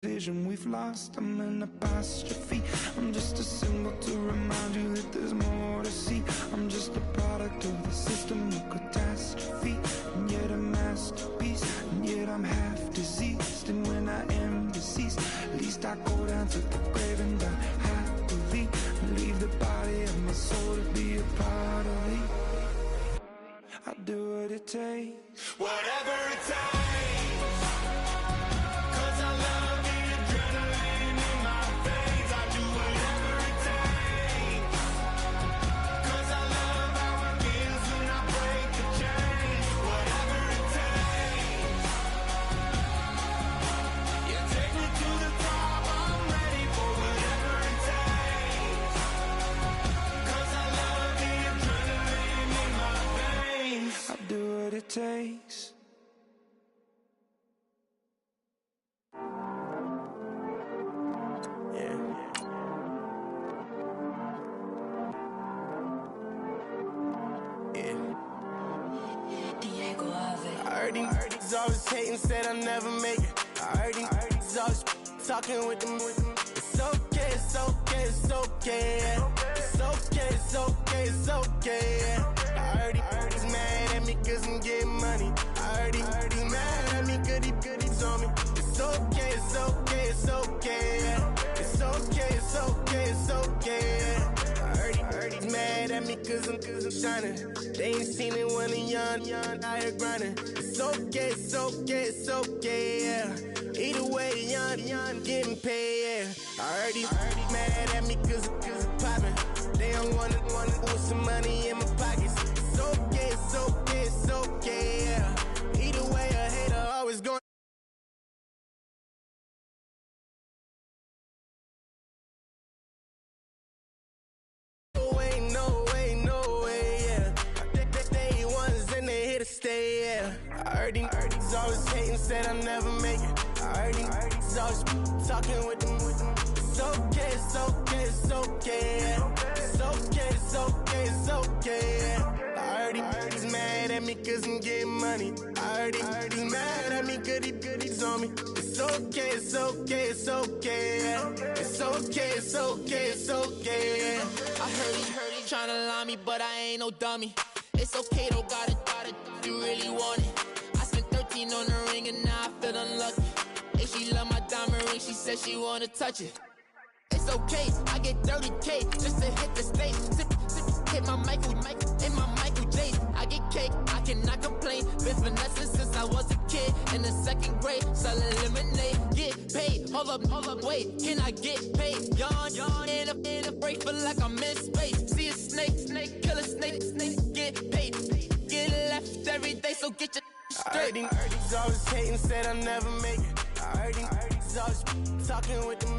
Vision we've lost, I'm an apostrophe. I'm just a symbol to remind you that there's more to see. I'm just a product of the system of catastrophe, and yet a masterpiece, and yet I'm half diseased. And when I am deceased, at least I go down to the grave and die happily, and leave the body of my soul to be a part of me. I do what it takes, whatever it takes. Takes. I heard these always hating, said I'll never make it. I heard these always talking with them. It's okay, it's okay, it's okay. It's okay, it's okay, it's okay. I heard he's mad at me cause I'm getting money. I heard he's mad at me cause he's on me. It's okay, it's okay, it's okay. It's okay, it's okay, it's okay. I heard he's mad at me cause I'm shining. They ain't seen it when I'm young, out here grinding. It's okay, it's okay, it's okay, yeah. Either way, young, getting paid, yeah. I heard he's mad at me cause I'm poppin'. They don't wanna put some money in my pockets. It's okay, it's okay, it's okay, yeah. Either way, a hater always going. Stay, yeah. I heard he's always hating, said I'll never make it. I heard he's always talking with them. It's okay, it's okay, it's okay. It's okay, it's okay, it's okay. I heard he's mad at me cause I'm getting money. I heard he's mad at me cause he's on me. It's okay, it's okay, it's okay. It's okay, it's okay, it's okay. I heard he tryna lie me, but I ain't no dummy. It's okay, though, got it, you really want it. I spent 13 on the ring and now I feel unlucky. Hey, she love my diamond ring, she said she wanna touch it. It's okay, I get 30K just to hit the stage. Hit my Michael, in my Michael J. I get cake, I cannot complain. Been finessing since I was a kid. In the second grade, selling lemonade. Get paid, hold up, wait, can I get paid? Yawn, in a break, feel like I'm in space. See a snake, kill a snake, get paid. Get left every day, so get your straight. I heard he's always hating, said I'll never make it. I heard he's always talking with them.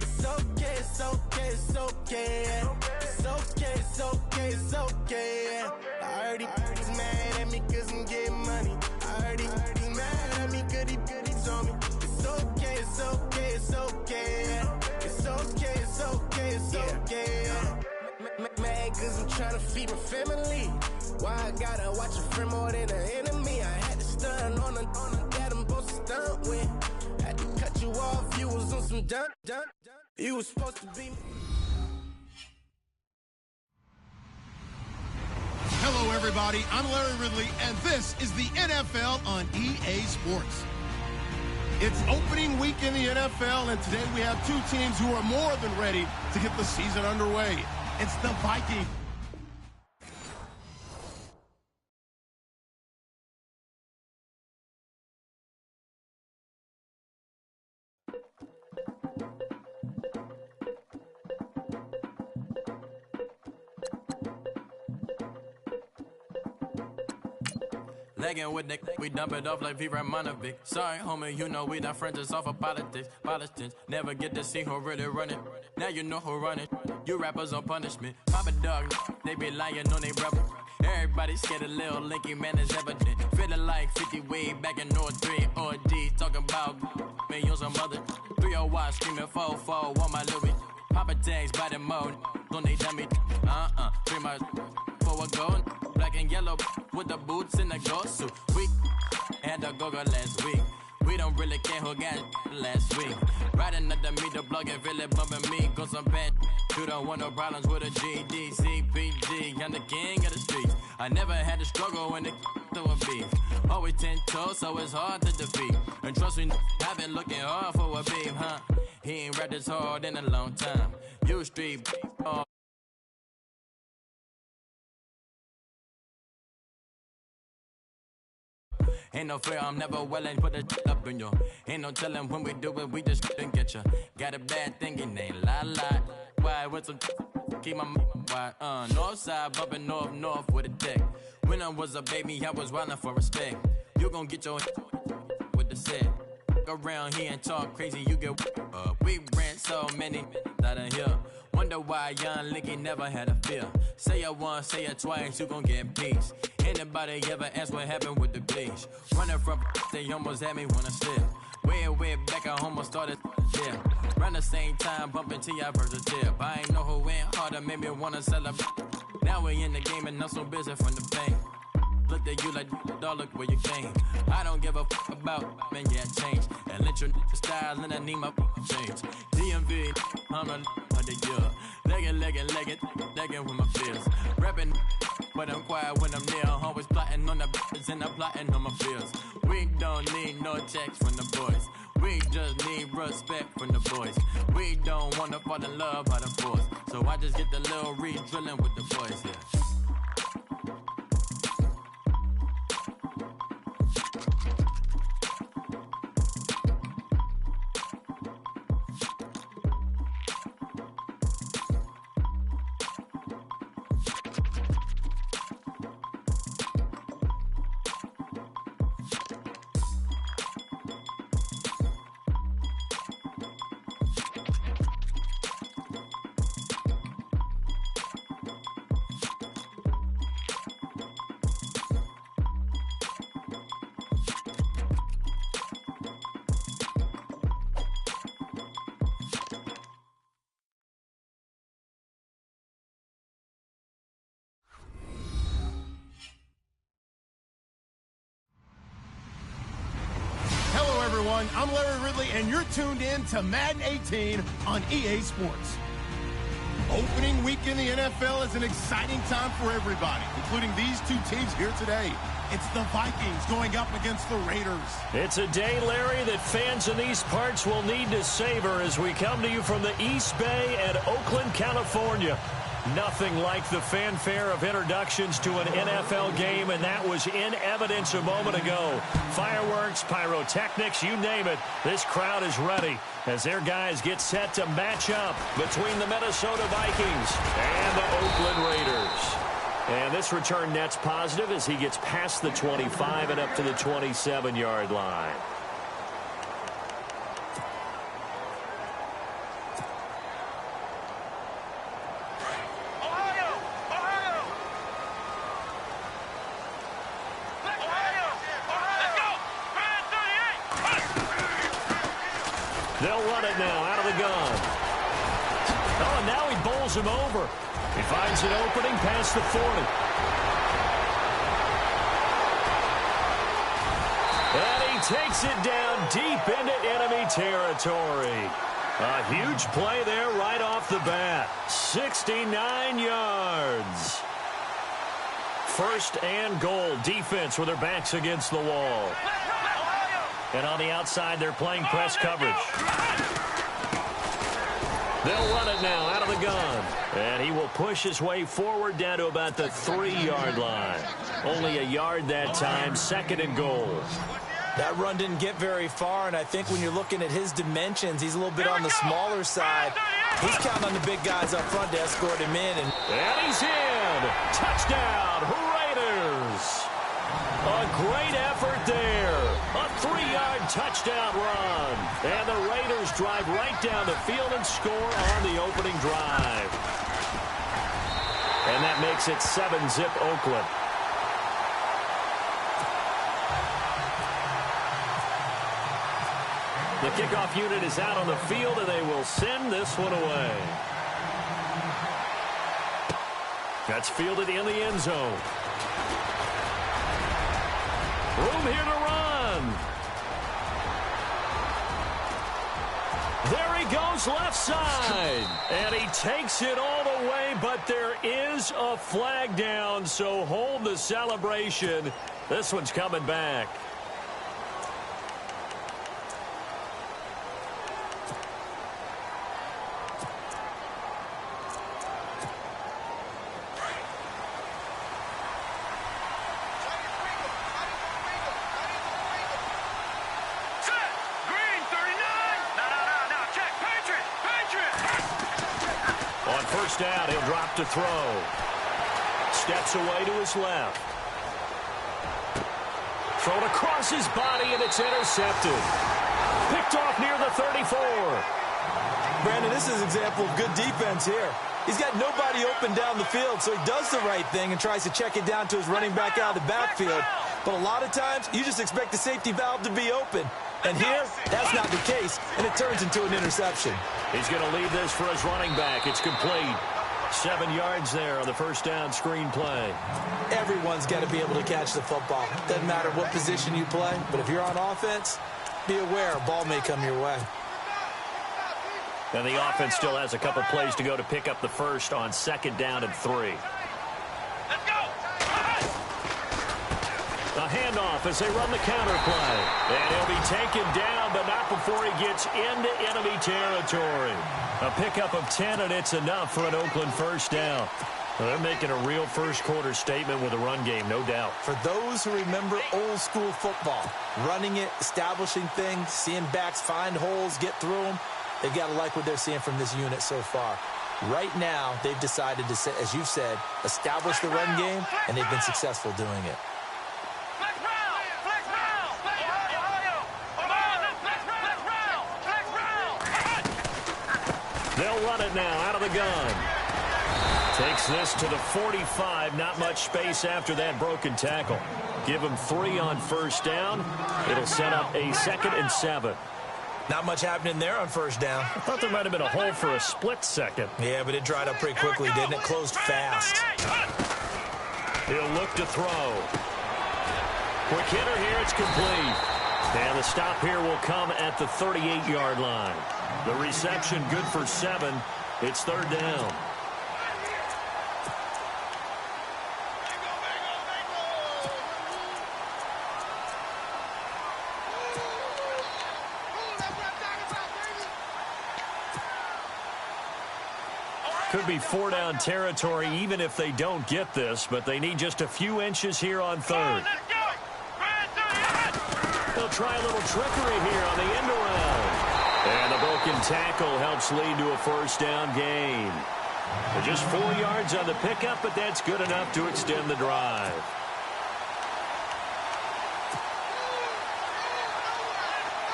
It's okay, it's okay, it's okay. It's okay, it's okay, it's okay. I heard he's mad at me cause I'm getting money. I heard he's mad at me cause he's on me. It's okay, it's okay, it's okay. It's okay, it's okay, it's okay. Mad cause I'm trying to feed my family. Why I gotta watch a friend more than an enemy? I had to stun on the that I'm supposed to stunt with. Had to cut you off, you was on some dun. You was supposed to be. Hello everybody, I'm Larry Ridley and this is the NFL on EA Sports. It's opening week in the NFL and today we have two teams who are more than ready to get the season underway. It's the Vikings. Legging with Nick, we dump it off like V. Ramonovic. Sorry, homie, you know we not friends, it's off of politics. Politics, never get to see who really run it. Now you know who run it. You rappers on punishment. Papa dog, they be lying on they brother. Everybody scared a little linky, man, is evident. Feeling like 50 way back in North 3 or D. Talking about me on some other 301 screaming 4-4 on my Louis. Papa tags by the mode, on they dummy. 3 miles for a gold. Black and yellow with the boots and the gold suit. Week, had the go-go last week. We don't really care who got it last week. Riding under me, the plug and really bumping me. Go some bad. You don't want no problems with a GD, CPG. I'm the king of the streets. I never had to struggle when it to a beef. Always 10 toes, so it's hard to defeat. And trust me, I've been looking hard for a beef, huh? He ain't rapped this hard in a long time. You street, ain't no fear, I'm never willing, put the up in you. Ain't no telling when we do it, we just didn't get you. Got a bad thing, it ain't lie. Why, with some keep my wide, north side, bumping north with a deck. When I was a baby, I was wildin' for respect. You gon' get your with the set. Around here and talk crazy, you get we ran so many out of here. Wonder why young Licky never had a fear. Say it once, say it twice, you gon' get peace. Anybody ever ask what happened with the bleach? Running from they almost had me wanna slip. Way back, I almost started yeah. Around the same time, bumping till I verse a tip. I ain't know who went harder, made me wanna celebrate. Now we in the game and I'm so busy from the pain. Look at you like, dog, look where you came. I don't give a about, man, yeah, change. And let your style and I need my change. DMV, I'm a the year. Legging with my fears. Rapping, but I'm quiet when I'm near. Always plotting on the bitches and I'm plotting on my fears. We don't need no checks from the boys. We just need respect from the boys. We don't wanna fall in love by the force. So I just get the little re-drilling with the boys, yeah. I'm Larry Ridley, and you're tuned in to Madden 18 on EA Sports. Opening week in the NFL is an exciting time for everybody, including these two teams here today. It's the Vikings going up against the Raiders. It's a day, Larry, that fans in these parts will need to savor as we come to you from the East Bay and Oakland, California. Nothing like the fanfare of introductions to an NFL game, and that was in evidence a moment ago. Fireworks, pyrotechnics, you name it. This crowd is ready as their guys get set to match up between the Minnesota Vikings and the Oakland Raiders. And this return net's positive as he gets past the 25 and up to the 27-yard line. They'll run it now out of the gun. Oh, and now he bowls him over. He finds an opening past the 40. And he takes it down deep into enemy territory. A huge play there right off the bat. 69 yards. First and goal. Defense with their backs against the wall. And on the outside, they're playing press coverage. They'll run it now out of the gun. And he will push his way forward down to about the 3-yard line. Only a yard that time, second and goal. That run didn't get very far, and I think when you're looking at his dimensions, he's a little bit on the smaller side. He's counting on the big guys up front to escort him in. And he's in. Touchdown, Raiders. A great effort there. A 3-yard touchdown run. And the Raiders drive right down the field and score on the opening drive. And that makes it 7-zip Oakland. The kickoff unit is out on the field, and they will send this one away. That's fielded in the end zone. Room here to run. There he goes left side. And he takes it all the way, but there is a flag down, so hold the celebration. This one's coming back. First down, he'll drop to throw. Steps away to his left. Thrown across his body, and it's intercepted. Picked off near the 34. Brandon, this is an example of good defense here. He's got nobody open down the field, so he does the right thing and tries to check it down to his running back out of the backfield. But a lot of times, you just expect the safety valve to be open. And here, that's not the case, and it turns into an interception. He's going to lead this for his running back. It's complete. 7 yards there on the first down screen play. Everyone's got to be able to catch the football. Doesn't matter what position you play, but if you're on offense, be aware a ball may come your way. And the offense still has a couple plays to go to pick up the first on 2nd down and 3. A handoff as they run the counter play. And he'll be taken down, but not before he gets into enemy territory. A pickup of 10, and it's enough for an Oakland first down. Well, they're making a real first-quarter statement with a run game, no doubt. For those who remember old-school football, running it, establishing things, seeing backs find holes, get through them, they've got to like what they're seeing from this unit so far. Right now, they've decided to, as you've said, establish the run game, and they've been successful doing it. They'll run it now out of the gun. Takes this to the 45. Not much space after that broken tackle. Give him 3 on first down. It'll set up a 2nd and 7. Not much happening there on first down. I thought there might have been a hole for a split second. Yeah, but it dried up pretty quickly, didn't it? Closed fast. He'll look to throw. Quick hitter here. It's complete. And the stop here will come at the 38-yard line. The reception good for 7. It's 3rd down. Could be 4-down territory even if they don't get this, but they need just a few inches here on 3rd. They'll try a little trickery here on the end around. And the broken tackle helps lead to a first down gain. Just 4 yards on the pickup, but that's good enough to extend the drive.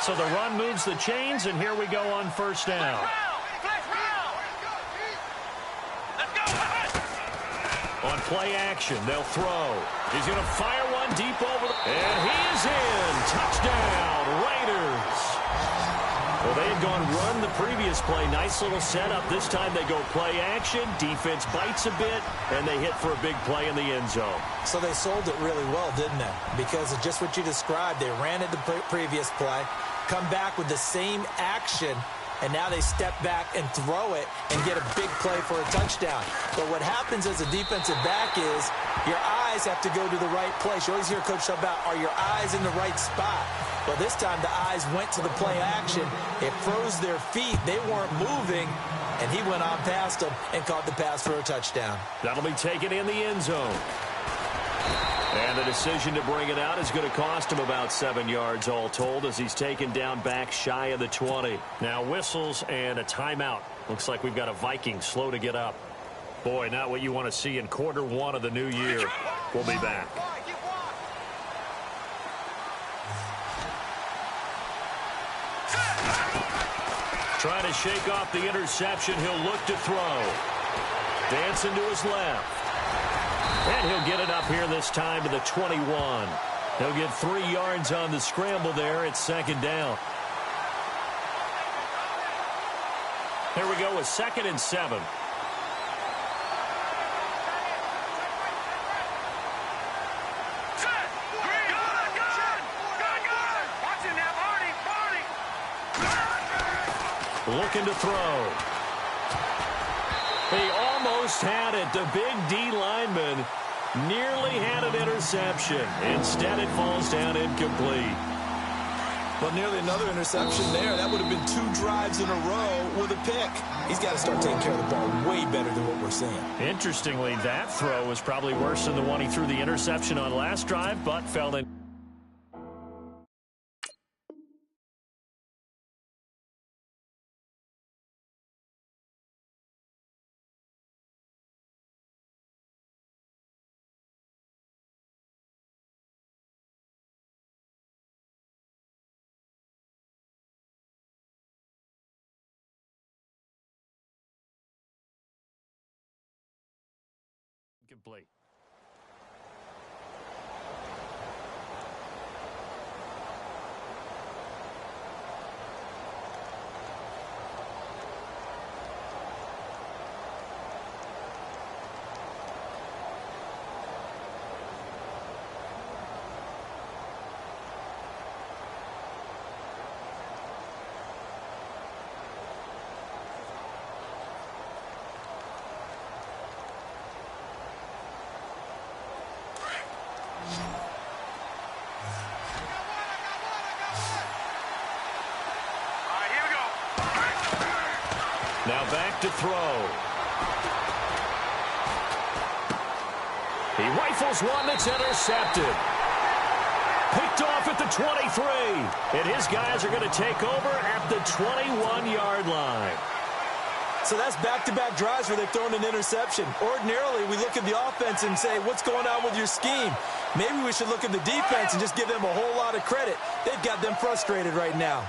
So the run moves the chains, and here we go on first down. On play action, they'll throw. He's going to fire one deep over the... And he is in. Touchdown, Raiders. Well, they had gone run the previous play. Nice little setup. This time they go play action. Defense bites a bit, and they hit for a big play in the end zone. So they sold it really well, didn't they? Because of just what you described. They ran it the previous play, come back with the same action, and now they step back and throw it and get a big play for a touchdown. But what happens as a defensive back is your eyes have to go to the right place. You always hear Coach talk about, are your eyes in the right spot? Well, this time the eyes went to the play action. It froze their feet. They weren't moving, and he went on past them and caught the pass for a touchdown. That'll be taken in the end zone. And the decision to bring it out is going to cost him about 7 yards all told as he's taken down back shy of the 20. Now whistles and a timeout. Looks like we've got a Viking slow to get up. Boy, not what you want to see in quarter 1 of the new year. We'll be back. Trying to shake off the interception. He'll look to throw. Dancing to his left. And he'll get it up here this time to the 21. He'll get 3 yards on the scramble there. It's 2nd down. Here we go with 2nd and 7. looking to throw. He almost had it. The big D lineman nearly had an interception. Instead, it falls down incomplete. Well, nearly another interception there. That would have been 2 drives in a row with a pick. He's got to start taking care of the ball way better than what we're seeing. Interestingly, that throw was probably worse than the one he threw the interception on last drive, but fell in. Complete. Now back to throw. He rifles one that's intercepted. Picked off at the 23. And his guys are going to take over at the 21-yard line. So that's back-to-back drives where they've thrown an interception. Ordinarily, we look at the offense and say, what's going on with your scheme? Maybe we should look at the defense and just give them a whole lot of credit. They've got them frustrated right now.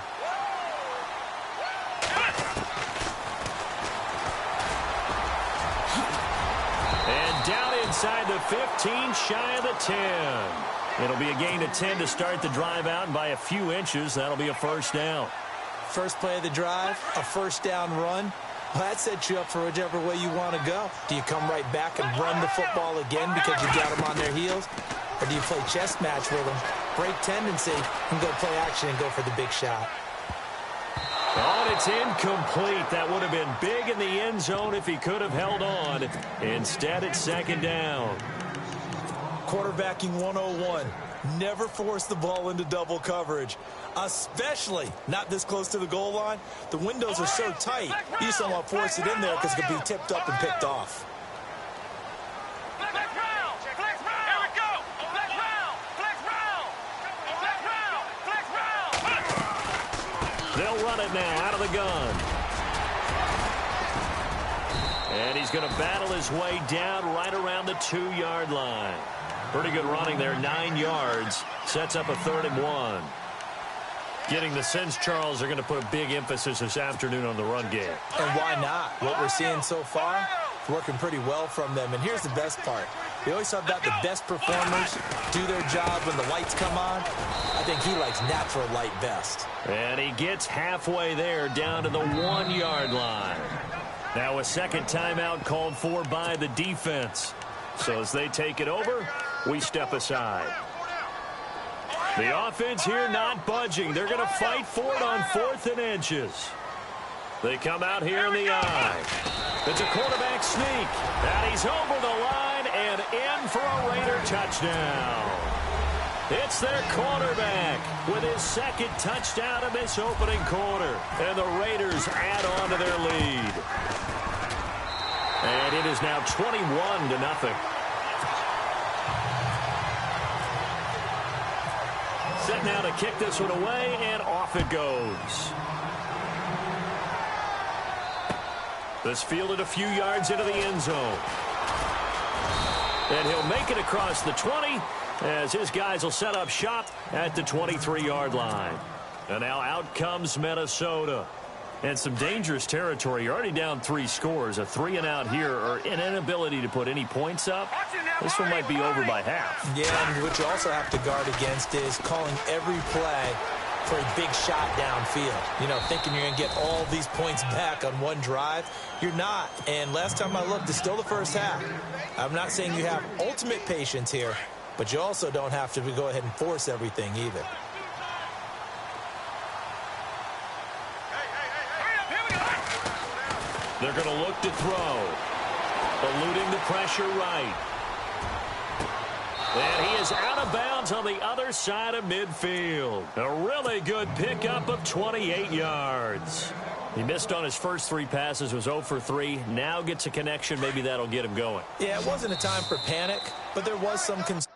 Down inside the 15, shy of the 10. It'll be a gain of 10 to start the drive out, and by a few inches, that'll be a first down. First play of the drive, a first down run. Well, that sets you up for whichever way you want to go. Do you come right back and run the football again because you got them on their heels? Or do you play chess match with them, break tendency, and go play action and go for the big shot? Oh, and it's incomplete. That would have been big in the end zone if he could have held on. Instead, it's second down. Quarterbacking 101. Never force the ball into double coverage, especially not this close to the goal line. The windows are so tight, you just don't want to force it in there because it could be tipped up and picked off. They'll run it now out of the gun. And he's going to battle his way down right around the 2-yard line. Pretty good running there, 9 yards. Sets up a 3rd and 1. Getting the sense Charles are going to put a big emphasis this afternoon on the run game. And why not? What we're seeing so far, working pretty well from them. And here's the best part. We always talk about the best performers do their job when the lights come on. I think he likes natural light best. And he gets halfway there down to the 1-yard line. Now a second timeout called for by the defense. So as they take it over, we step aside. The offense here not budging. They're going to fight for it on 4th and inches. They come out here in the eye. It's a quarterback sneak. And he's over the line and in for a Raider touchdown. It's their quarterback with his 2nd touchdown in this opening quarter. And the Raiders add on to their lead. And it is now 21-0. Set now to kick this one away, and off it goes. This fielded a few yards into the end zone. And he'll make it across the 20 as his guys will set up shop at the 23-yard line. And now out comes Minnesota. And some dangerous territory. You're already down 3 scores. A 3-and-out here, or an inability to put any points up. This one might be over by half. Yeah, and what you also have to guard against is calling every play for a big shot downfield. You know, thinking you're going to get all these points back on one drive. You're not. And last time I looked, it's still the first half. I'm not saying you have ultimate patience here, but you also don't have to go ahead and force everything either. Here we go. They're going to look to throw. Eluding the pressure right. And he is out of bounds on the other side of midfield. A really good pickup of 28 yards. He missed on his first 3 passes, was 0 for 3. Now gets a connection. Maybe that'll get him going. Yeah, it wasn't a time for panic, but there was some concern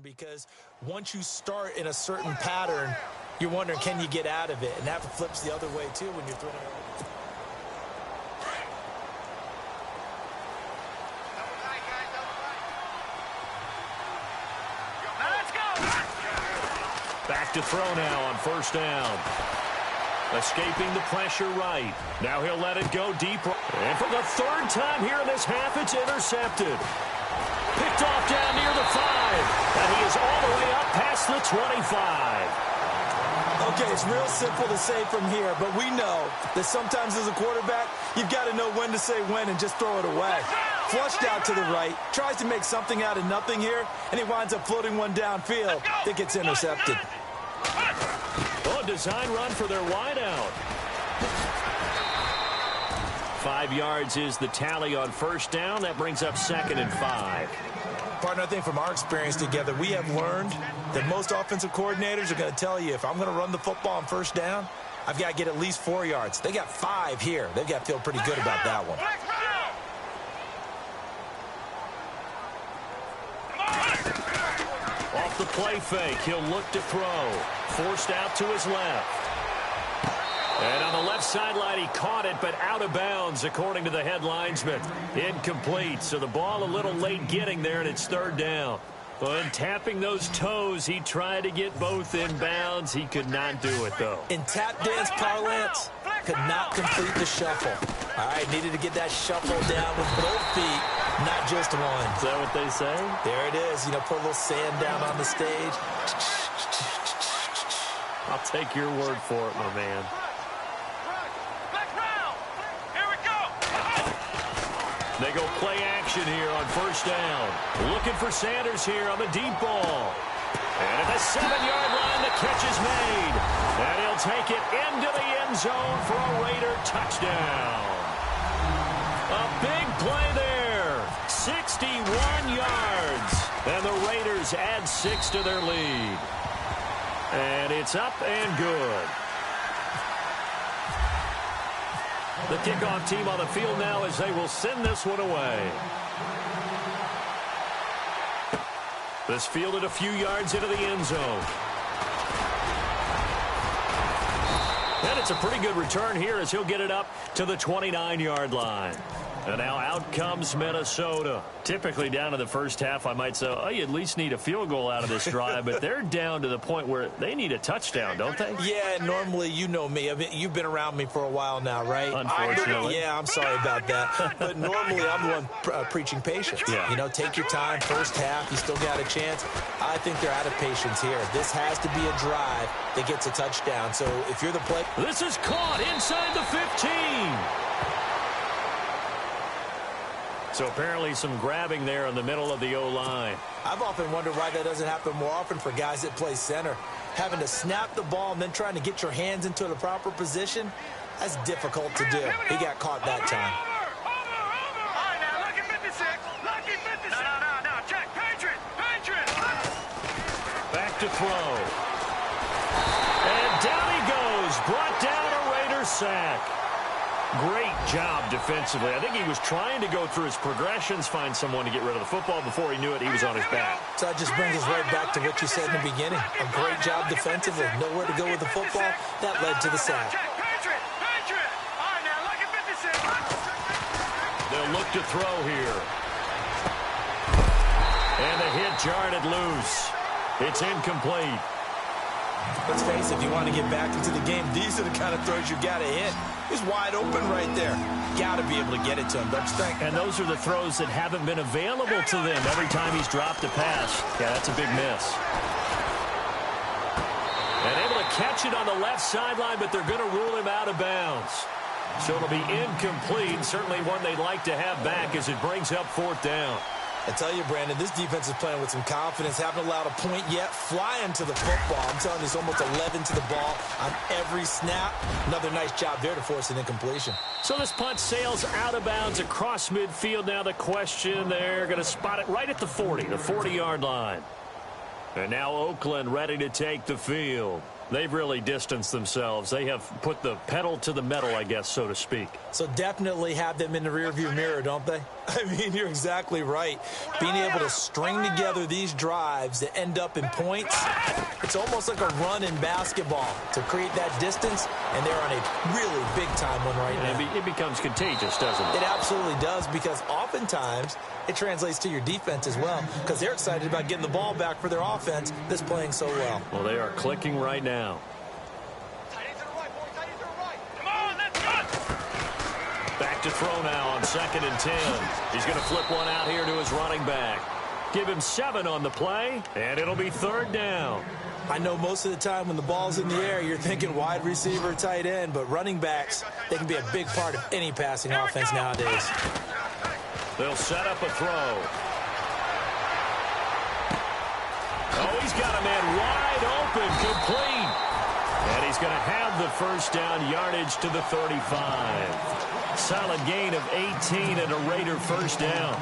because once you start in a certain pattern, you're wondering, can you get out of it? And that flips the other way, too, when you're throwing it. Back to throw now on first down. Escaping the pressure right. Now he'll let it go deep. And for the 3rd time here in this half, it's intercepted. Picked off down near the 5. And he is all the way up past the 25. Okay, it's real simple to say from here, but we know that sometimes as a quarterback, you've got to know when to say when and just throw it away. Flushed out to the right, tries to make something out of nothing here, and he winds up floating one downfield that gets intercepted. Oh, design run for their wideout. 5 yards is the tally on first down. That brings up 2nd and 5. Partner, I think from our experience together, we have learned that most offensive coordinators are going to tell you, if I'm going to run the football on first down, I've got to get at least 4 yards. They got 5 here. They've got to feel pretty good about that one. Off the play fake, he'll look to throw. Forced out to his left. And on the left sideline, he caught it, but out of bounds, according to the head linesman. Incomplete, so the ball a little late getting there, and it's 3rd down. But tapping those toes, he tried to get both in bounds. He could not do it, though. In tap dance parlance, could not complete the shuffle. All right, needed to get that shuffle down with both feet, not just one. Is that what they say? There it is. You know, put a little sand down on the stage. I'll take your word for it, my man. They go play action here on first down. Looking for Sanders here on the deep ball. And at the 7-yard line, the catch is made. And he'll take it into the end zone for a Raider touchdown. A big play there. 61 yards. And the Raiders add 6 to their lead. And it's up and good. The kickoff team on the field now as they will send this one away. This fielded a few yards into the end zone. And it's a pretty good return here as he'll get it up to the 29-yard line. And now out comes Minnesota. Typically down to the first half, I might say, oh, you at least need a field goal out of this drive. But they're down to the point where they need a touchdown, don't they? Yeah, normally, you know me. I mean, you've been around me for a while now, right? Unfortunately. Yeah, I'm sorry about that. But normally, I'm the one preaching patience. Yeah. You know, take your time. First half, you still got a chance. I think they're out of patience here. This has to be a drive that gets a touchdown. So if you're the play... This is caught inside the 15. So apparently some grabbing there in the middle of the O-line. I've often wondered why that doesn't happen more often for guys that play center. Having to snap the ball and then trying to get your hands into the proper position, that's difficult to do. He got caught that time. All right, now, lucky 56. Lucky 56. No, check. Patriot. Back to throw. And down he goes. Brought down a Raider sack. Great job defensively. I think he was trying to go through his progressions, find someone to get rid of the football. Before he knew it, he was on his back. So that just brings us right back to what you said in the beginning. A great job defensively. Nowhere to go with the football. That led to the sack. Patriot. All right, now, lucky 56. They'll look to throw here. And the hit jarred it loose. It's incomplete. Let's face it, if you want to get back into the game, these are the kind of throws you got to hit. He's wide open right there. Got to be able to get it to him, don't you think? And those are the throws that haven't been available to them every time he's dropped a pass. Yeah, that's a big miss. And able to catch it on the left sideline, but they're going to rule him out of bounds. So it'll be incomplete, certainly one they'd like to have back as it brings up 4th down. I tell you, Brandon, this defense is playing with some confidence. Haven't allowed a point yet. Flying to the football. I'm telling you, it's almost 11 to the ball on every snap. Another nice job there to force an incompletion. So this punt sails out of bounds across midfield. Now the question, they're going to spot it right at the 40, the 40-yard line. And now Oakland ready to take the field. They've really distanced themselves. They have put the pedal to the metal, I guess, so to speak. So definitely have them in the rearview mirror, don't they? I mean, you're exactly right. Being able to string together these drives that end up in points, it's almost like a run in basketball to create that distance, and they're on a really big-time one right now. It becomes contagious, doesn't it? It absolutely does, because oftentimes it translates to your defense as well, because they're excited about getting the ball back for their offense that's playing so well. Well, they are clicking right now. Back to throw now on 2nd and 10. He's going to flip one out here to his running back. Give him 7 on the play, and it'll be 3rd down. I know most of the time when the ball's in the air, you're thinking wide receiver, tight end, but running backs, they can be a big part of any passing offense nowadays. They'll set up a throw. Oh, he's got a man wide open, complete. And he's going to have the 1st down, yardage to the 35. Solid gain of 18 and a Raider 1st down.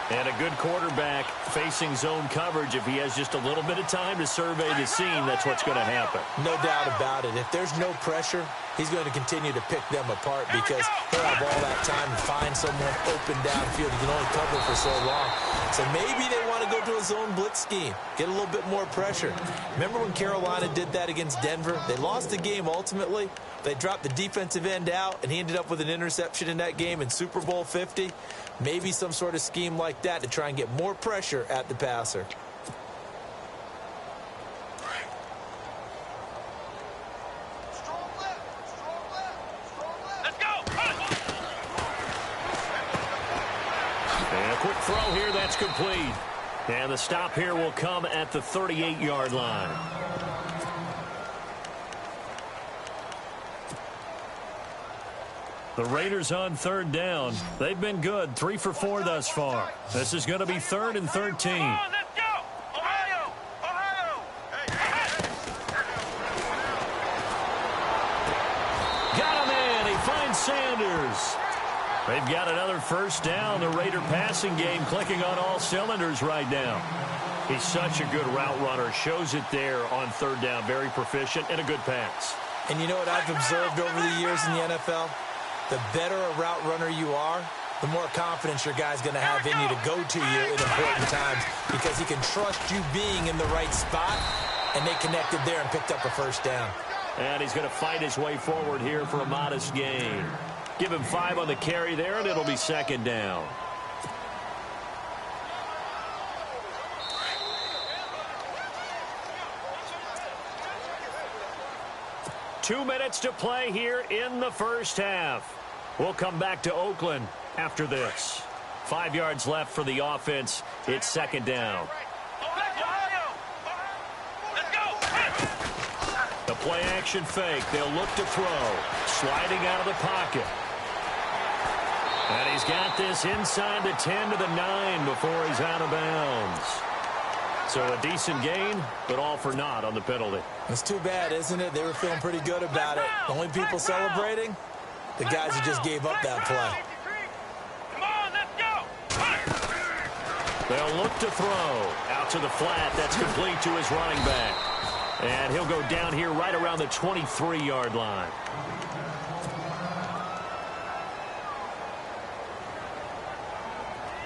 And a good quarterback facing zone coverage. If he has just a little bit of time to survey the scene, that's what's going to happen. No doubt about it. If there's no pressure, he's going to continue to pick them apart because he'll have all that time to find someone open downfield. He can only cover for so long. So maybe they want to go to a zone blitz scheme, get a little bit more pressure. Remember when Carolina did that against Denver? They lost the game ultimately. They dropped the defensive end out, and he ended up with an interception in that game in Super Bowl 50. Maybe some sort of scheme like that to try and get more pressure at the passer. Let's go! And a quick throw here, that's complete. And the stop here will come at the 38-yard line. The Raiders on 3rd down. They've been good, 3 for 4 thus far. This is going to be 3rd and 13. Let's go! Ohio! Ohio! Got him in. He finds Sanders. They've got another 1st down. The Raider passing game clicking on all cylinders right now. He's such a good route runner. Shows it there on 3rd down. Very proficient and a good pass. And you know what I've observed over the years in the NFL? The better a route runner you are, the more confidence your guy's going to have in you to go to you in important times because he can trust you being in the right spot, and they connected there and picked up a 1st down. And he's going to fight his way forward here for a modest gain. Give him 5 on the carry there, and it'll be 2nd down. Two minutes to play here in the 1st half. We'll come back to Oakland after this. 5 yards left for the offense. It's 2nd down. The play action fake. They'll look to throw. Sliding out of the pocket. And he's got this inside the 10 to the 9 before he's out of bounds. So a decent gain, but all for naught on the penalty. It's too bad, isn't it? They were feeling pretty good about it. The only people celebrating, the guys who just gave up that play. Come on, let's go! They'll look to throw. Out to the flat. That's complete to his running back. And he'll go down here right around the 23-yard line.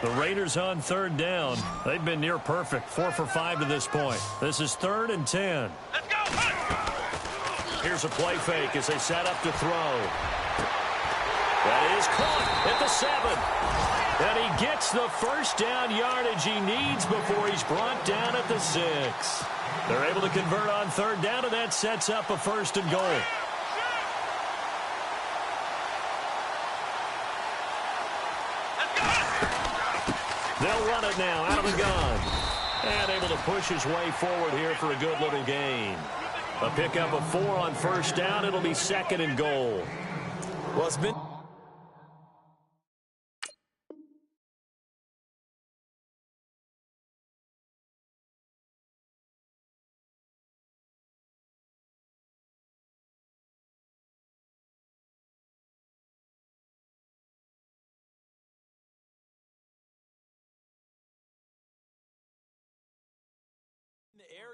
The Raiders on 3rd down. They've been near perfect. 4 for 5 to this point. This is 3rd and 10. Let's go! Here's a play fake as they set up to throw. That is caught at the 7. And he gets the 1st down yardage he needs before he's brought down at the 6. They're able to convert on 3rd down, and that sets up a 1st and goal. They'll run it now out of the gun. And able to push his way forward here for a good little gain. A pickup of 4 on 1st down. It'll be 2nd and goal. Well, it's been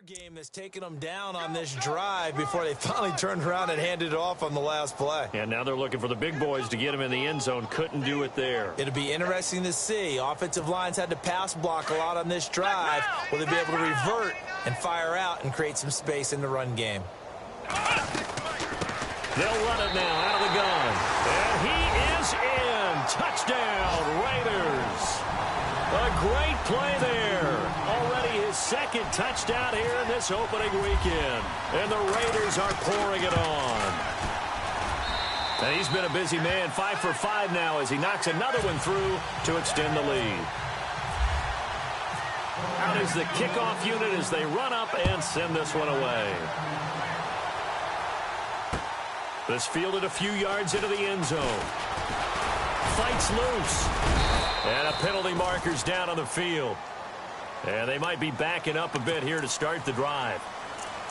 game that's taken them down on this drive before they finally turned around and handed it off on the last play. And now they're looking for the big boys to get him in the end zone. Couldn't do it there. It'll be interesting to see. Offensive lines had to pass block a lot on this drive. Will they be able to revert and fire out and create some space in the run game? They'll run it now out of the gun. And he is in. Touchdown, Raiders. A great play there. Already his second touchdown here in this opening weekend. And the Raiders are pouring it on. And he's been a busy man. 5 for 5 now as he knocks another one through to extend the lead. Out is the kickoff unit as they run up and send this one away. This fielded a few yards into the end zone. Fights loose. And a penalty marker's down on the field. And they might be backing up a bit here to start the drive.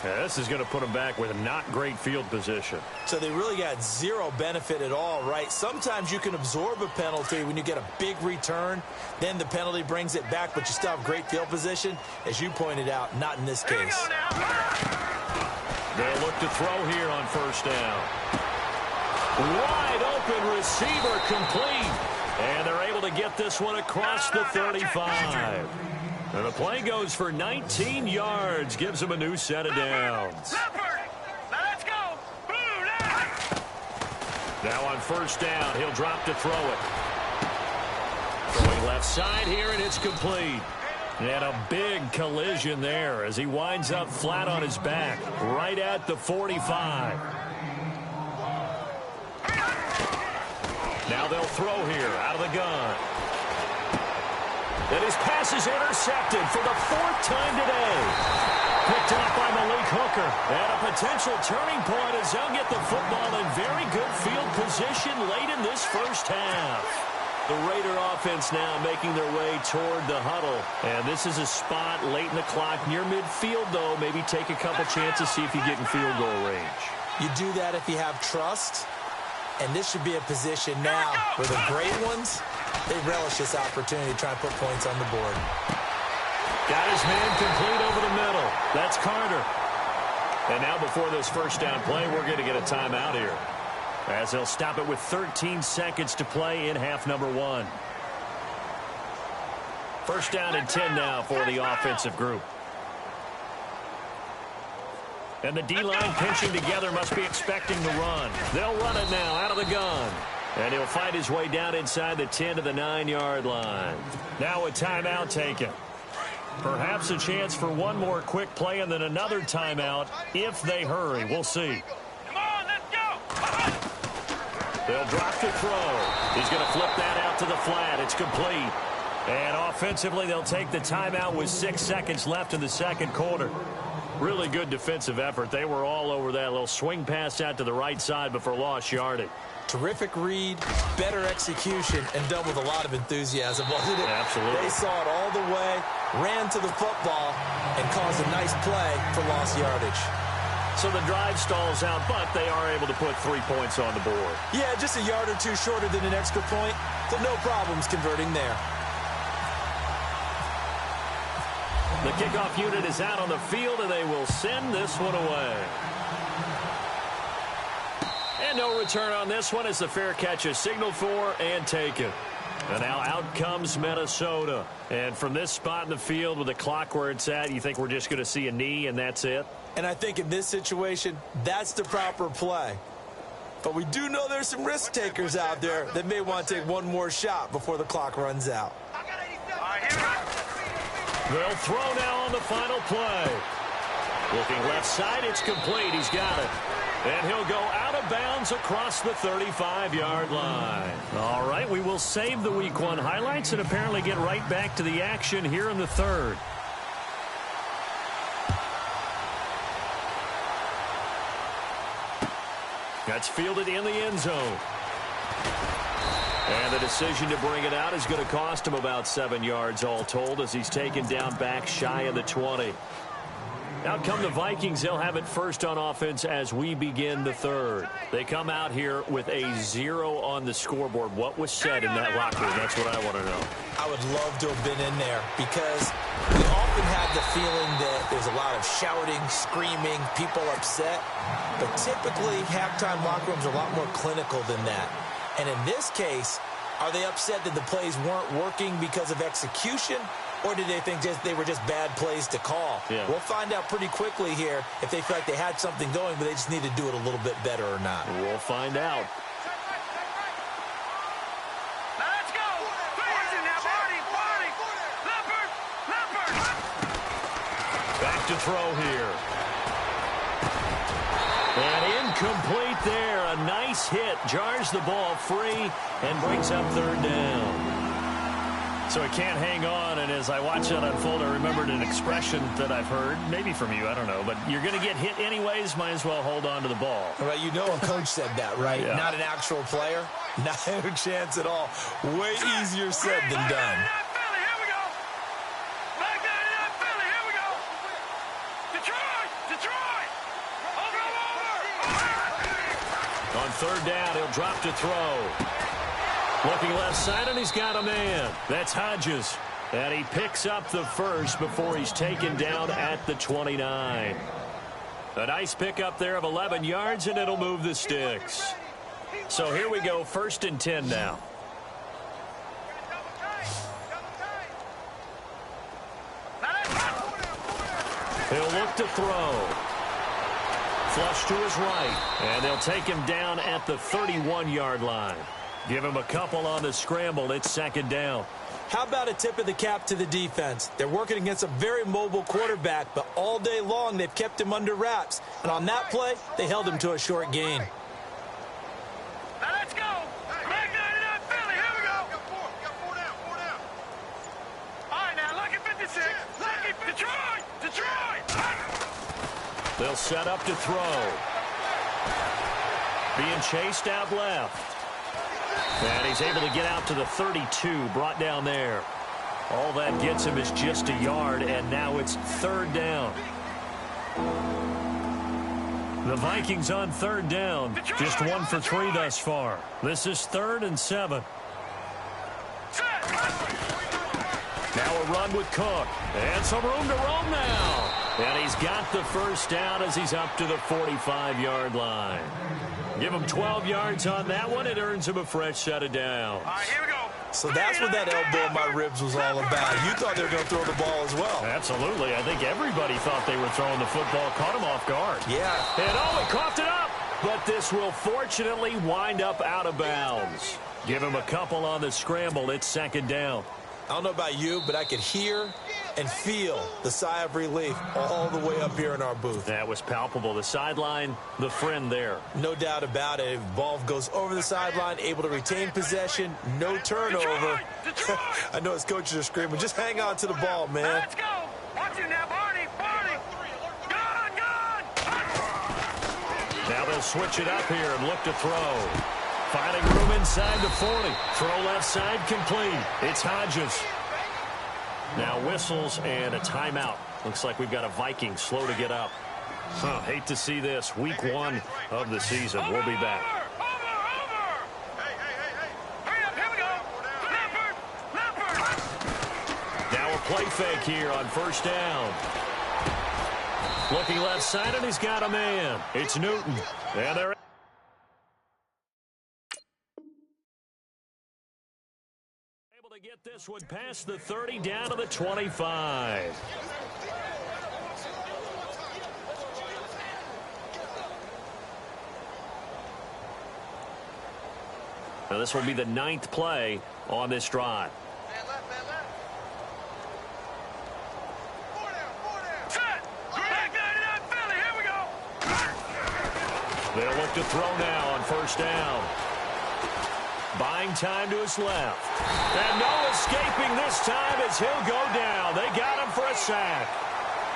This is going to put them back with not great field position. So they really got zero benefit at all, right? Sometimes you can absorb a penalty when you get a big return. Then the penalty brings it back, but you still have great field position. As you pointed out, not in this case. They'll look to throw here on first down. Wide open receiver complete. And they're able to get this one across the 35. And the play goes for 19 yards. Gives them a new set of downs. Let's go. Now on first down, he'll drop to throw it. Throwing left side here, and it's complete. And a big collision there as he winds up flat on his back, right at the 45. Now they'll throw here out of the gun. And his pass is intercepted for the 4th time today. Picked up by Malik Hooker. And a potential turning point as they'll get the football in very good field position late in this first half. The Raider offense now making their way toward the huddle. And this is a spot late in the clock near midfield, though. Maybe take a couple chances, see if you get in field goal range. You do that if you have trust. And this should be a position now where the great ones, they relish this opportunity to try and put points on the board. Got his man complete over the middle. That's Carter. And now before this first down play, we're going to get a timeout here, as they'll stop it with 13 seconds to play in half number 1. First down and 10 now for the offensive group. And the D-line pinching together, must be expecting to run. They'll run it now out of the gun. And he'll find his way down inside the 10 to the 9-yard line. Now a timeout taken. Perhaps a chance for one more quick play and then another timeout if they hurry. We'll see. Come on, let's go. They'll drop to throw. He's going to flip that out to the flat. It's complete. And offensively, they'll take the timeout with 6 seconds left in the second quarter. Really good defensive effort. They were all over that little swing pass out to the right side, but for lost yardage. Terrific read, better execution, and done with a lot of enthusiasm, wasn't it? Absolutely. They saw it all the way, ran to the football, and caused a nice play for lost yardage. So the drive stalls out, but they are able to put 3 points on the board. Yeah, just a yard or two shorter than an extra point, so no problems converting there. The kickoff unit is out on the field, and they will send this one away. And no return on this one as the fair catch is signaled for and taken. And now out comes Minnesota. And from this spot in the field with the clock where it's at, you think we're just going to see a knee and that's it? And I think in this situation, that's the proper play. But we do know there's some risk takers out there that may want to take one more shot before the clock runs out. They'll throw now on the final play. Looking left side, it's complete. He's got it. And he'll go out of bounds across the 35-yard line. All right, we will save the Week 1 highlights and apparently get right back to the action here in the third. That's fielded in the end zone. And the decision to bring it out is going to cost him about 7 yards all told as he's taken down back shy of the 20. Out come the Vikings. They'll have it first on offense as we begin the third. They come out here with a 0 on the scoreboard. What was said in that locker room? That's what I want to know. I would love to have been in there because the offense often have the feeling that there's a lot of shouting, screaming, people upset. But typically, halftime locker rooms are a lot more clinical than that. And in this case, are they upset that the plays weren't working because of execution? Or did they think they were just bad plays to call? Yeah. We'll find out pretty quickly here if they feel like they had something going, but they just need to do it a little bit better or not. We'll find out. Let's go. Back to throw here. And incomplete there. A nice hit. Jars the ball free and brings up third down. So he can't hang on, and as I watch that unfold, I remembered an expression that I've heard, maybe from you, I don't know, but you're going to get hit anyways, might as well hold on to the ball. Well, you know a coach said that, right? Yeah. Not an actual player. Not a chance at all. Way easier said than done. On third down, he'll drop to throw. Looking left side, and he's got a man. That's Hodges. And he picks up the first before he's taken down at the 29. A nice pickup there of 11 yards, and it'll move the sticks. So here we go, 1st and 10 now. He'll look to throw. Flush to his right, and they'll take him down at the 31-yard line. Give him a couple on the scramble. It's 2nd down. How about a tip of the cap to the defense? They're working against a very mobile quarterback, but all day long they've kept him under wraps. And on that play, they held him to a short gain. Now let's go. Back 99 Philly. Here we go. Got four down. All right, now, lucky 56. Lucky Detroit. They'll set up to throw. Being chased out left. And he's able to get out to the 32, brought down there. All that gets him is just a yard, and now it's 3rd down. The Vikings on 3rd down, just 1 for 3 thus far. This is 3rd and 7. Now a run with Cook, and some room to roam now. And he's got the first down as he's up to the 45-yard line. Give him 12 yards on that one. It earns him a fresh set of downs. All right, here we go. So that's what that elbow in my ribs was all about. You thought they were going to throw the ball as well. Absolutely. I think everybody thought they were throwing the football. Caught him off guard. Yeah. And he coughed it up. But this will fortunately wind up out of bounds. Give him a couple on the scramble. It's 2nd down. I don't know about you, but I could hear and feel the sigh of relief all the way up here in our booth. That was palpable. The sideline, the friend there. No doubt about it. Ball goes over the sideline, able to retain possession, no turnover. Detroit! I know his coaches are screaming, just hang on to the ball, man. Let's go. Watch it now, Barney. Gone. Now they'll switch it up here and look to throw. Finding room inside the 40. Throw left side complete. It's Hodges. Now whistles and a timeout. Looks like we've got a Viking slow to get up. Hate to see this. Week 1 of the season. We'll be back. Over. Hey. Hurry up, here we go. Leopard. Now a play fake here on 1st down. Looking left side, and he's got a man. It's Newton. And they're able to get this one past the 30 down to the 25. Now this will be the 9th play on this drive. Man left. Set. Back 99 Philly. Here we go. They'll look to throw now on 1st down. Buying time to his left. And no escaping this time as he'll go down. They got him for a sack.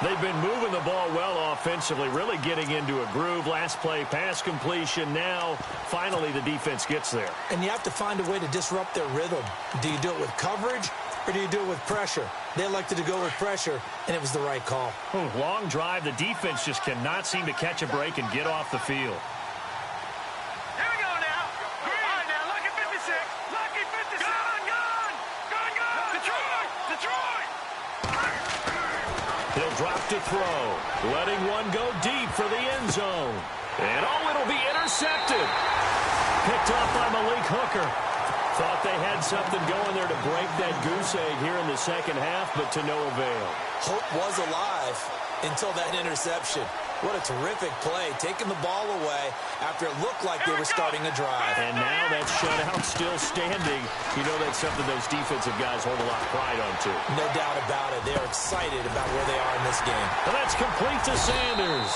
They've been moving the ball well offensively, really getting into a groove. Last play, pass completion. Now, finally, the defense gets there. And you have to find a way to disrupt their rhythm. Do you do it with coverage or do you do it with pressure? They elected to go with pressure, and it was the right call. Long drive. The defense just cannot seem to catch a break and get off the field. Here we go now. All right, now, lucky 56. Lucky 56. Gone. Detroit. to throw. Letting one go deep for the end zone. And it'll be intercepted. Picked off by Malik Hooker. Thought they had something going there to break that goose egg here in the second half, but to no avail. Hope was alive until that interception. What a terrific play, taking the ball away after it looked like they were starting a drive. And now that shutout still standing. You know that's something those defensive guys hold a lot of pride on, too. No doubt about it. They're excited about where they are in this game. And that's complete to Sanders.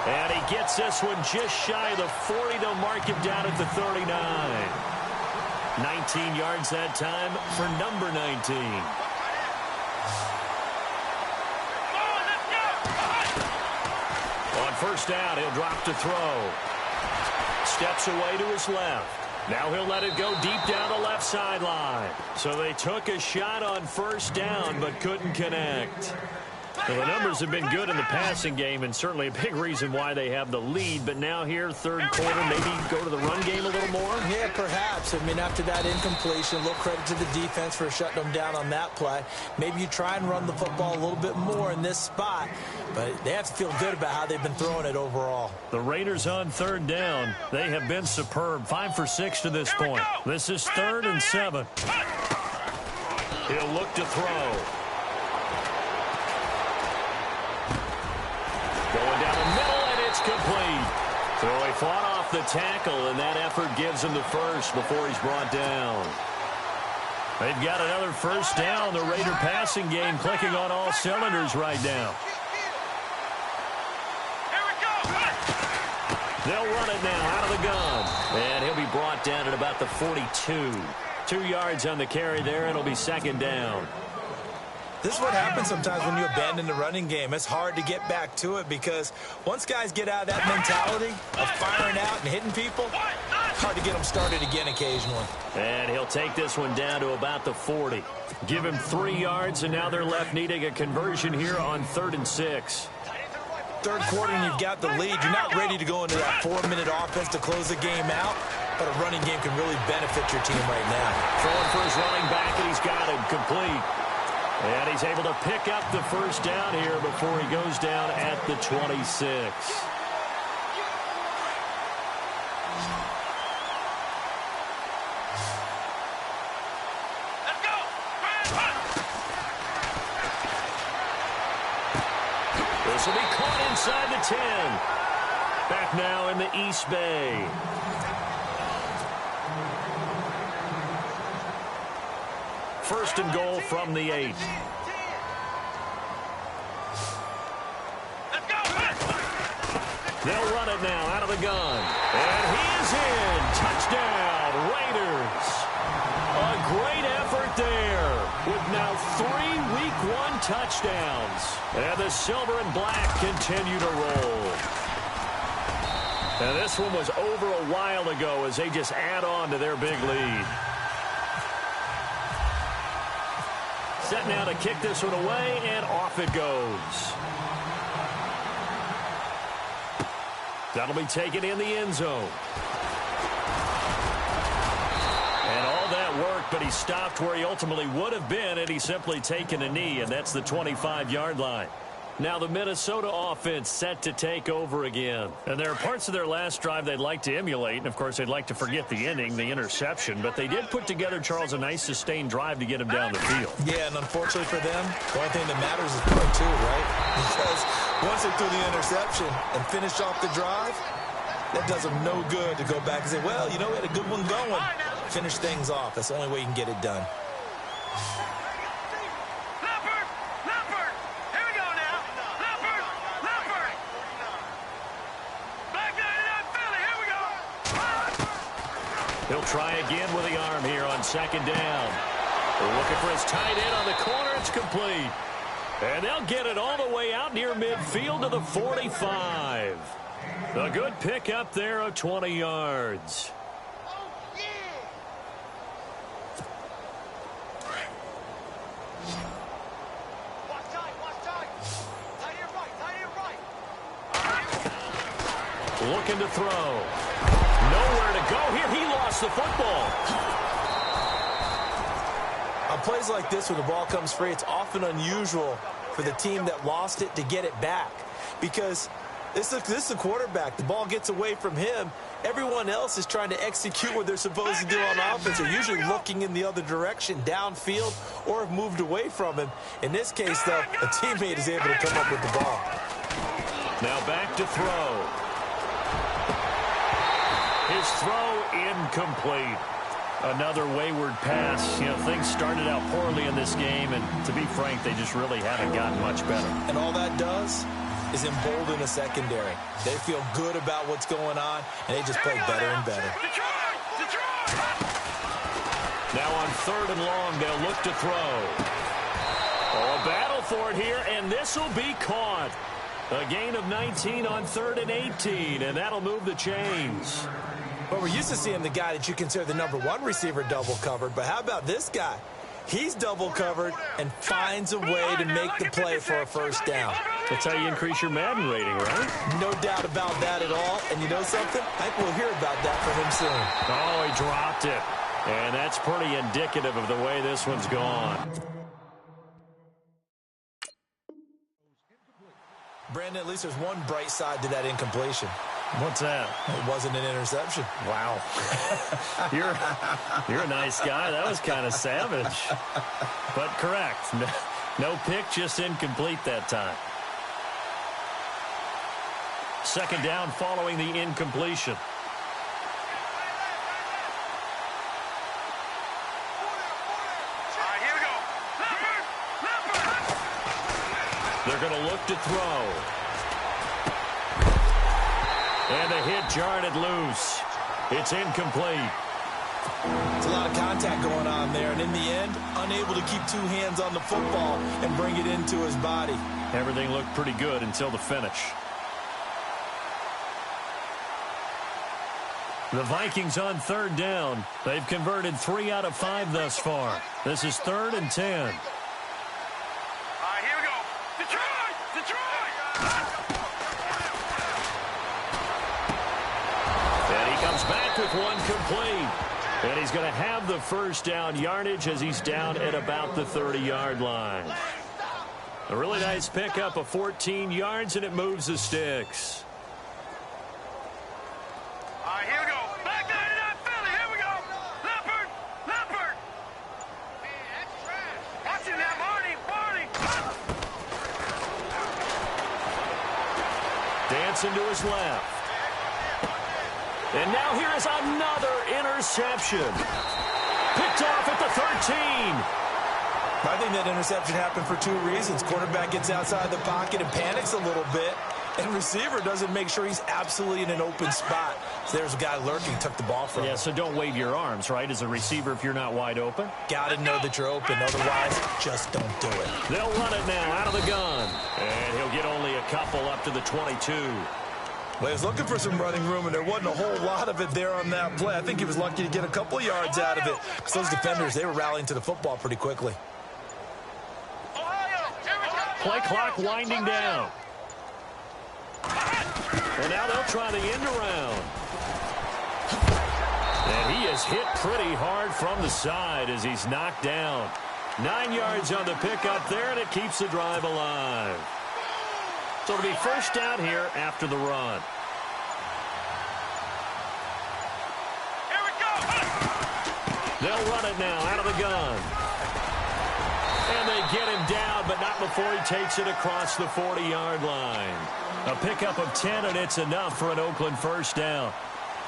And he gets this one just shy of the 40. They'll mark him down at the 39. 19 yards that time for number 19. On first down, he'll drop to throw. Steps away to his left. Now he'll let it go deep down the left sideline. So they took a shot on first down but couldn't connect. Well, the numbers have been good in the passing game and certainly a big reason why they have the lead. But now here, third quarter, maybe go to the run game a little more? Yeah, perhaps. I mean, after that incompletion, a little credit to the defense for shutting them down on that play. Maybe you try and run the football a little bit more in this spot. But they have to feel good about how they've been throwing it overall. The Raiders on third down. They have been superb. 5 for 6 to this point. This is 3rd and 7. He'll look to throw. Going down the middle, and it's complete. So he fought off the tackle, and that effort gives him the first before he's brought down. They've got another first down. The Raider passing game clicking on all cylinders right now. They'll run it now out of the gun. And he'll be brought down at about the 42. 2 yards on the carry there, and it'll be second down. This is what happens sometimes when you abandon the running game. It's hard to get back to it because once guys get out of that mentality of firing out and hitting people, it's hard to get them started again occasionally. And he'll take this one down to about the 40. Give him 3 yards, and now they're left needing a conversion here on 3rd and 6. Third quarter and you've got the lead. You're not ready to go into that 4-minute offense to close the game out, but a running game can really benefit your team right now. Throwing for his running back, and he's got him complete. And he's able to pick up the first down here before he goes down at the 26. This will be caught inside the 10. Back now in the East Bay. First and goal from the 8. They'll run it now out of the gun. And he is in. Touchdown, Raiders. A great effort there with now 3 Week 1 touchdowns. And the silver and black continue to roll. And this one was over a while ago as they just add on to their big lead. Set now to kick this one away, and off it goes. That'll be taken in the end zone. And all that work, but he stopped where he ultimately would have been, and he's simply taken a knee, and that's the 25-yard line. Now the Minnesota offense set to take over again. And there are parts of their last drive they'd like to emulate. And, of course, they'd like to forget the ending, the interception. But they did put together, Charles, a nice sustained drive to get him down the field. Yeah, and unfortunately for them, the only thing that matters is part 2, right? Because once they threw the interception and finished off the drive, that does them no good to go back and say, well, you know, we had a good one going. Finish things off. That's the only way you can get it done. He'll try again with the arm here on second down. They're looking for his tight end on the corner. It's complete. And they'll get it all the way out near midfield to the 45. A good pickup there of 20 yards. Looking to throw. Nowhere to go here. He lost the football. On plays like this, when the ball comes free, it's often unusual for the team that lost it to get it back. Because this is a quarterback. The ball gets away from him. Everyone else is trying to execute what they're supposed to do on offense. They're usually looking in the other direction, downfield, or have moved away from him. In this case, though, a teammate is able to come up with the ball. Now back to throw. His throw incomplete. Another wayward pass. You know, things started out poorly in this game, and to be frank, they just really haven't gotten much better. And all that does is embolden a secondary. They feel good about what's going on, and they just play better and better. Now on 3rd and long, they'll look to throw. Oh, a battle for it here, and this will be caught. A gain of 19 on 3rd and 18, and that'll move the chains. Well, we're used to seeing the guy that you consider the #1 receiver double covered, but how about this guy? He's double covered and finds a way to make the play for a first down. That's how you increase your Madden rating, right? No doubt about that at all. And you know something? I think we'll hear about that from him soon. Oh, he dropped it. And that's pretty indicative of the way this one's gone. Brandon, at least there's one bright side to that incompletion. What's that? It wasn't an interception. Wow. You're a nice guy. That was kind of savage. But correct. No pick, just incomplete that time. 2nd down following the incompletion. Here we go. They're going to look to throw. And the hit jarred it loose. It's incomplete. It's a lot of contact going on there, and in the end, unable to keep 2 hands on the football and bring it into his body. Everything looked pretty good until the finish. The Vikings on 3rd down. They've converted 3 out of 5 thus far. This is 3rd and 10. Here we go. Detroit! And he comes back with one complete. And he's going to have the first down yardage as he's down at about the 30-yard line. A really nice pickup of 14 yards, and it moves the sticks. Here we go. Back 99 Philly. Here we go. Leopard. Watching that, Marty. Dancing to his left. And now here is another interception. Picked off at the 13. I think that interception happened for 2 reasons. Quarterback gets outside the pocket and panics a little bit, and receiver doesn't make sure he's absolutely in an open spot. So there's a guy lurking, took the ball from him. Yeah, so don't wave your arms, right, as a receiver if you're not wide open? Got to know that you're open. Otherwise, just don't do it. They'll run it now out of the gun. And he'll get only a couple up to the 22. Well, he was looking for some running room, and there wasn't a whole lot of it there on that play. I think he was lucky to get a couple of yards out of it, because those defenders, they were rallying to the football pretty quickly. Play clock winding down. And now they'll try the end around. And he is hit pretty hard from the side as he's knocked down. 9 yards on the pickup there, and it keeps the drive alive. So it'll be first down here after the run. Here we go. They'll run it now out of the gun. And they get him down, but not before he takes it across the 40-yard line. A pickup of 10, and it's enough for an Oakland first down.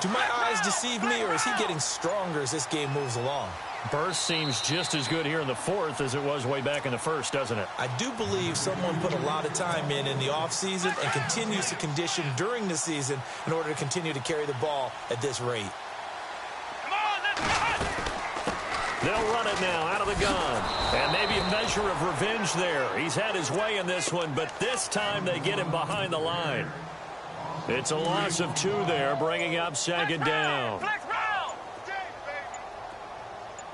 Do my eyes deceive me, or is he getting stronger as this game moves along? Burst seems just as good here in the 4th as it was way back in the 1st, doesn't it? I do believe someone put a lot of time in the offseason and continues to condition during the season in order to continue to carry the ball at this rate. Come on, let's go. They'll run it now out of the gun. And maybe a measure of revenge there. He's had his way in this one, but this time they get him behind the line. It's a loss of 2 there, bringing up 2nd down. Flex round.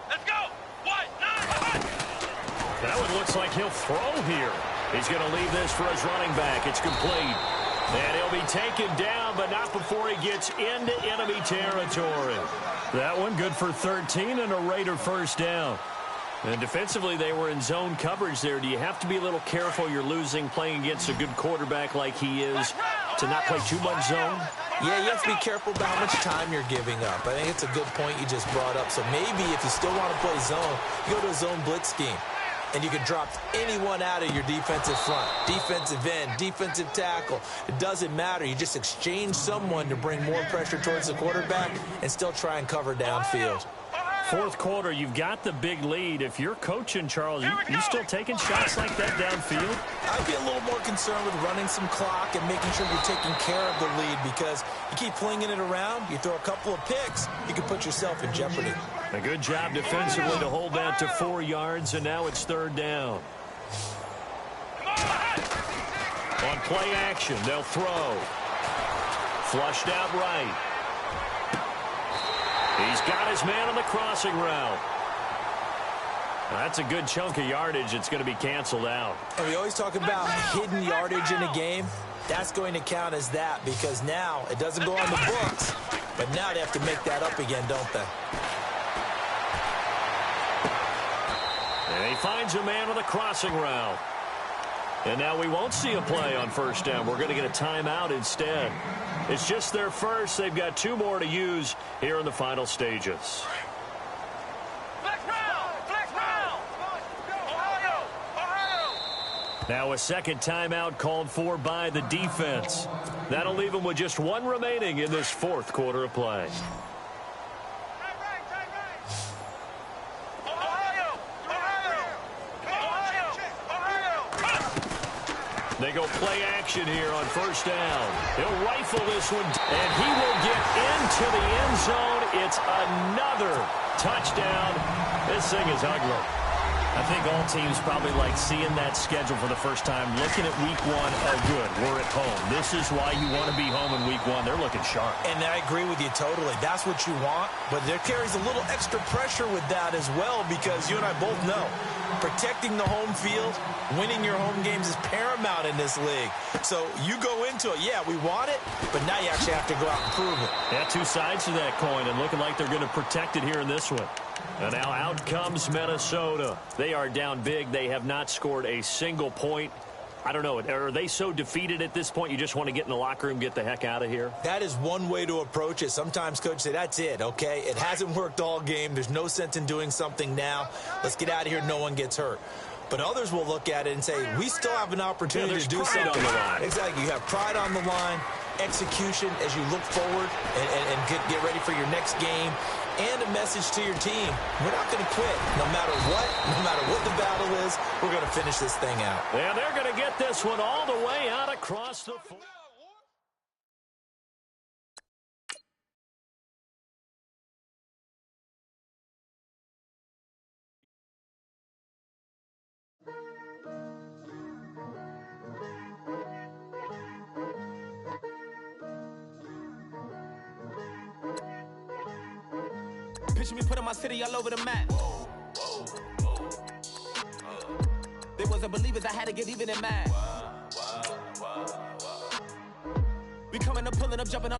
Let's go. That one looks like he'll throw here. He's going to leave this for his running back. It's complete. And he'll be taken down, but not before he gets into enemy territory. That one good for 13 and a Raider first down. And defensively, they were in zone coverage there. Do you have to be a little careful you're losing playing against a good quarterback like he is to not play too much zone? Yeah, you have to be careful about how much time you're giving up. I think it's a good point you just brought up. So maybe if you still want to play zone, you go to a zone blitz scheme. And you can drop anyone out of your defensive front, defensive end, defensive tackle. It doesn't matter. You just exchange someone to bring more pressure towards the quarterback and still try and cover downfield. Fourth quarter, you've got the big lead. If you're coaching, Charles, you still taking shots like that downfield? I'd be a little more concerned with running some clock and making sure you're taking care of the lead, because you keep flinging it around, you throw a couple of picks, you can put yourself in jeopardy. A good job defensively to hold that to 4 yards, and now it's third down. On play action, they'll throw. Flushed out right. He's got his man on the crossing route. That's a good chunk of yardage. It's going to be canceled out. And we always talk about hidden yardage in a game. That's going to count as that, because now it doesn't go on the books, but now they have to make that up again, don't they? And he finds a man on the crossing route. And now we won't see a play on first down. We're going to get a timeout instead. It's just their first. They've got 2 more to use here in the final stages. Now a second timeout called for by the defense. That'll leave them with just 1 remaining in this fourth quarter of play. They go play action here on first down. He'll rifle this one, and he will get into the end zone. It's another touchdown. This thing is ugly. I think all teams probably like seeing that schedule for the first time, looking at week 1. Oh, good, we're at home. This is why you want to be home in week 1. They're looking sharp. And I agree with you totally. That's what you want, but there carries a little extra pressure with that as well, because you and I both know protecting the home field, winning your home games is paramount in this league. So you go into it, yeah, we want it, but now you actually have to go out and prove it. Yeah, 2 sides to that coin, and looking like they're going to protect it here in this one. And now out comes Minnesota. They are down big. They have not scored a single point. I don't know. Are they so defeated at this point you just want to get in the locker room, get the heck out of here? That is one way to approach it. Sometimes coaches say, that's it, okay? It hasn't worked all game. There's no sense in doing something now. Let's get out of here. No one gets hurt. But others will look at it and say, we still have an opportunity to do something. On the line. Exactly. You have pride on the line, execution as you look forward and get ready for your next game, and a message to your team. We're not going to quit. No matter what the battle is, we're going to finish this thing out. And they're going to get this one all the way out across the floor. Picture me putting my city all over the map. They wasn't believers, I had to get even in mad. We coming up, pulling up, jumping on